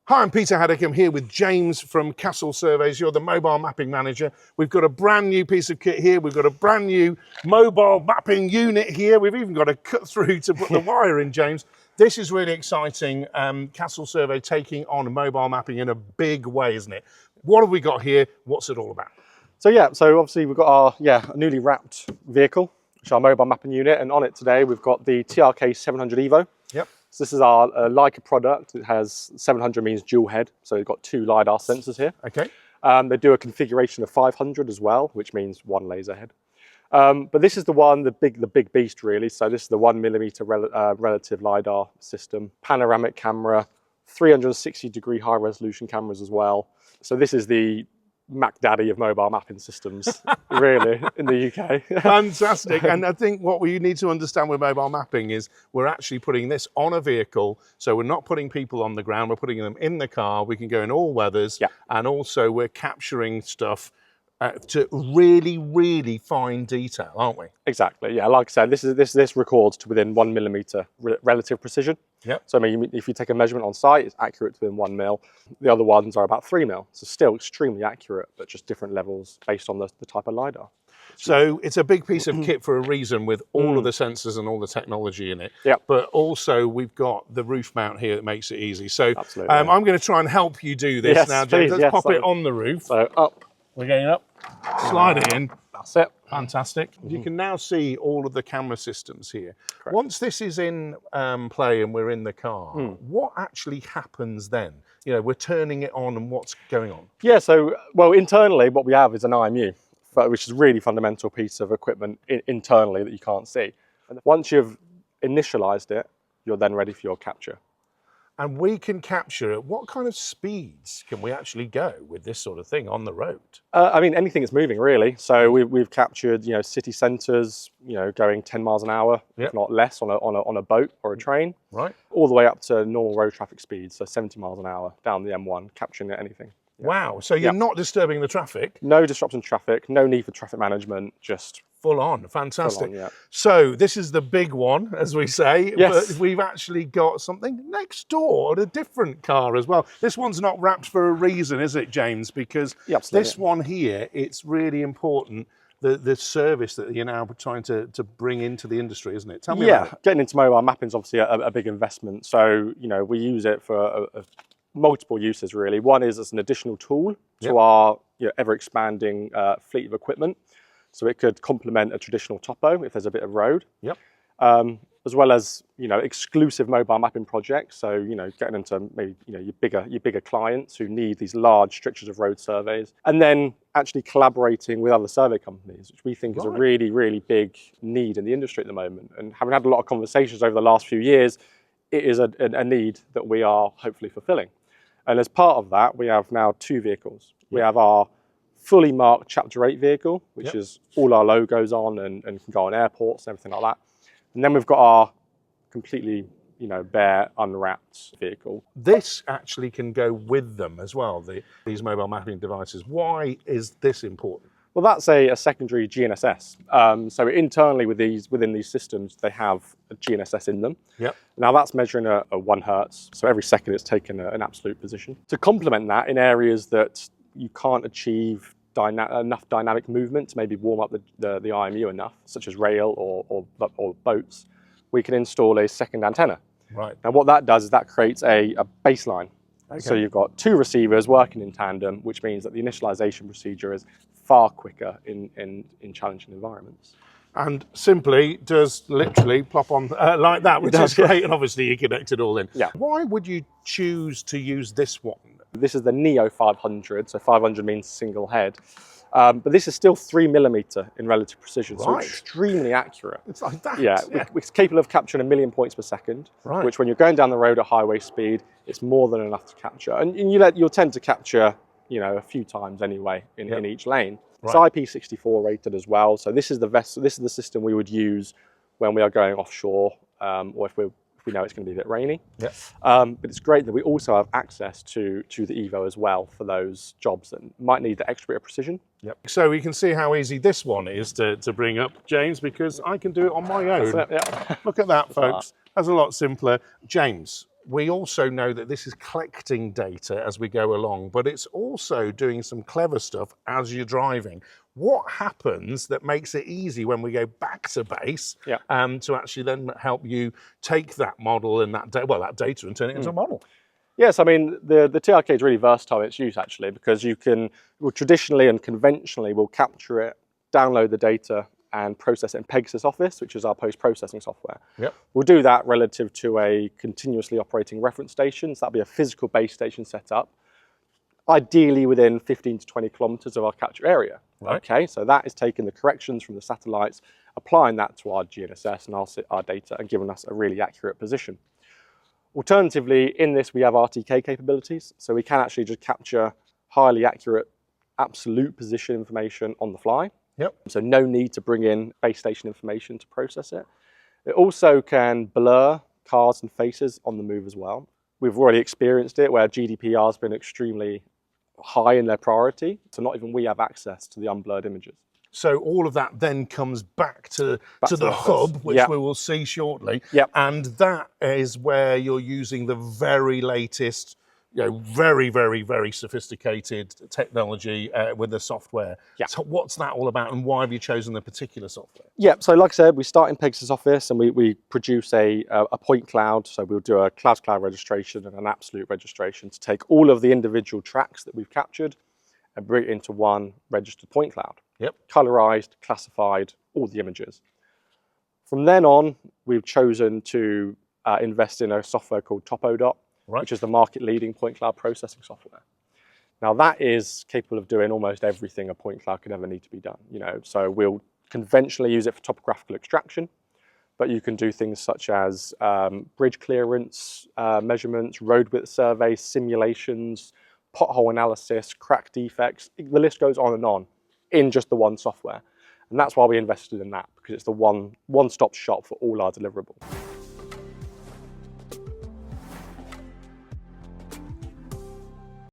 Hi, I'm Peter Haddock. I'm here with James from Castle Surveys. You're the mobile mapping manager. We've got a brand new piece of kit here. We've got a brand new mobile mapping unit here. We've even got a cut through to put the wire in, James. This is really exciting. Castle Survey taking on mobile mapping in a big way, isn't it? What have we got here? What's it all about? So obviously we've got our newly wrapped vehicle, which is our mobile mapping unit, and on it today we've got the TRK 700 Evo. Yep. So this is our Leica product. It has 700 means dual head, so we've got 2 LiDAR sensors here. Okay. They do a configuration of 500 as well, which means 1 laser head. But this is the big beast really. So this is the 1mm relative LiDAR system, panoramic camera, 360-degree high resolution cameras as well. So this is the Mac Daddy of mobile mapping systems, really, in the UK. Fantastic. And I think what we need to understand with mobile mapping is we're actually putting this on a vehicle. So we're not putting people on the ground, we're putting them in the car. We can go in all weathers. Yeah. And also we're capturing stuff to really, really fine detail, aren't we? Exactly. Yeah. Like I said, this records to within 1mm relative precision. Yep. So I mean, if you take a measurement on site, it's accurate to within 1 mil. The other ones are about 3 mil. So still extremely accurate, but just different levels based on the type of LiDAR. So it's a big piece of kit for a reason, with all of the sensors and all the technology in it. Yep. But also we've got the roof mount here that makes it easy. So Absolutely, I'm going to try and help you do this now, James. Let's pop it on the roof. So up. We're going up. Slide it in. That's it. Fantastic. You can now see all of the camera systems here. Correct. Once this is in play and we're in the car, what actually happens then? You know, we're turning it on and what's going on? Yeah, so, well, internally what we have is an IMU, which is a really fundamental piece of equipment internally that you can't see. And once you've initialized it, you're then ready for your capture. And we can capture it. What kind of speeds can we actually go with this sort of thing on the road? I mean, anything that's moving really. So we've captured, city centres, going 10 miles an hour, if not less, on a boat or a train. Right. All the way up to normal road traffic speeds, so 70 miles an hour down the M1, capturing anything. Yeah. Wow. So you're not disturbing the traffic? No disruption to traffic, no need for traffic management, just full on. Fantastic. Full on, yeah. So this is the big one, as we say, yes. But we've actually got something next door, a different car as well. This one's not wrapped for a reason, is it, James? Because this one here, it's really important, the service that you're now trying to bring into the industry, isn't it? Tell me about it. Getting into mobile mapping is obviously a big investment. So, we use it for multiple uses really. One is as an additional tool to our ever expanding fleet of equipment. So it could complement a traditional topo if there's a bit of road. Yep. As well as exclusive mobile mapping projects. So getting into maybe your bigger clients who need these large strictures of road surveys, and then actually collaborating with other survey companies, which we think is a really, really big need in the industry at the moment. And having had a lot of conversations over the last few years, it is a need that we are hopefully fulfilling. And as part of that, we have now 2 vehicles. We have our fully marked Chapter 8 vehicle, which is all our logos on and can go on airports and everything like that. And then we've got our completely, bare, unwrapped vehicle. This actually can go with them as well, these mobile mapping devices. Why is this important? Well, that's a secondary GNSS. So internally within these systems, they have a GNSS in them. Yep. Now that's measuring a 1 hertz. So every second it's taken an absolute position. To complement that in areas that you can't achieve enough dynamic movement to maybe warm up the IMU enough, such as rail or boats, we can install a second antenna. Right. Now what that does is that creates a baseline. Okay. So you've got 2 receivers working in tandem, which means that the initialization procedure is far quicker in challenging environments. And simply does literally plop on like that, which is great. And obviously you connect it all in. Yeah. Why would you choose to use this one? This is the Neo 500, so 500 means single head. But this is still 3mm in relative precision, so extremely accurate. It's like that. Yeah, it's capable of capturing 1 million points per second, which when you're going down the road at highway speed, it's more than enough to capture. And you'll tend to capture, a few times anyway in each lane. It's IP64 rated as well. So this is the system we would use when we are going offshore, or if we know it's going to be a bit rainy. Yep. But it's great that we also have access to the Evo as well for those jobs that might need the extra bit of precision. Yep. So we can see how easy this one is to bring up, James, because I can do it on my own. Look at that, folks. That's a lot simpler. James, we also know that this is collecting data as we go along, but it's also doing some clever stuff as you're driving. What happens that makes it easy when we go back to base to actually then help you take that model and that data and turn it into a model? Yes, I mean, the TRK is really versatile in its use, actually, because traditionally and conventionally, we'll capture it, download the data, and process it in Pegasus Office, which is our post-processing software. We'll do that relative to a continuously operating reference station. So that'll be a physical base station set up, ideally within 15 to 20 kilometers of our capture area. Okay, so that is taking the corrections from the satellites, applying that to our GNSS and our data, and giving us a really accurate position. Alternatively, in this, we have RTK capabilities. So we can actually just capture highly accurate, absolute position information on the fly. So no need to bring in base station information to process it. It also can blur cars and faces on the move as well. We've already experienced it where GDPR has been extremely high in their priority. So not even we have access to the unblurred images. So all of that then comes back to the hub, which we will see shortly. And that is where you're using the very latest, very, very, very sophisticated technology with the software. So what's that all about, and why have you chosen the particular software? So like I said, we start in Pegasus Office and we produce a point cloud. So we'll do a cloud registration and an absolute registration to take all of the individual tracks that we've captured and bring it into one registered point cloud. Colorized, classified, all the images. From then on, we've chosen to invest in a software called Topodot, which is the market-leading point cloud processing software. Now that is capable of doing almost everything a point cloud could ever need to be done. So we'll conventionally use it for topographical extraction, but you can do things such as bridge clearance measurements, road width surveys, simulations, pothole analysis, crack defects. The list goes on in just the one software. And that's why we invested in that, because it's the one-stop shop for all our deliverables.